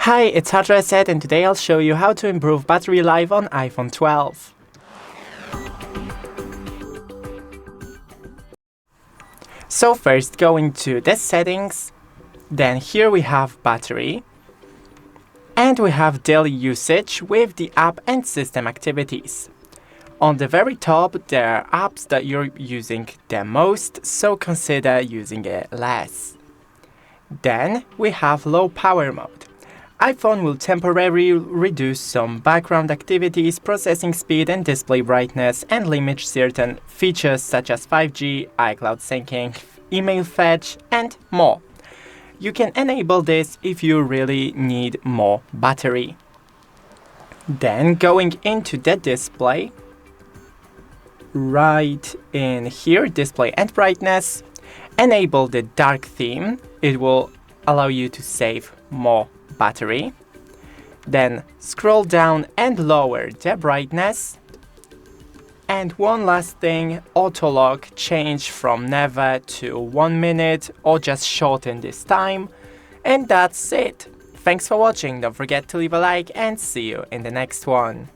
Hi, it's HardReset and today I'll show you how to improve battery life on iPhone 12. So first go into the settings, then here we have battery, and we have daily usage with the app and system activities. On the very top there are apps that you're using the most, so consider using it less. Then we have low power mode. iPhone will temporarily reduce some background activities, processing speed and display brightness, and limit certain features such as 5G, iCloud syncing, email fetch, and more. You can enable this if you really need more battery. Then going into the display, right in here, display and brightness, enable the dark theme. It will allow you to save more battery. Then scroll down and lower the brightness. And one last thing, auto lock, change from never to 1 minute or just shorten this time. And that's it. Thanks for watching, don't forget to leave a like and see you in the next one.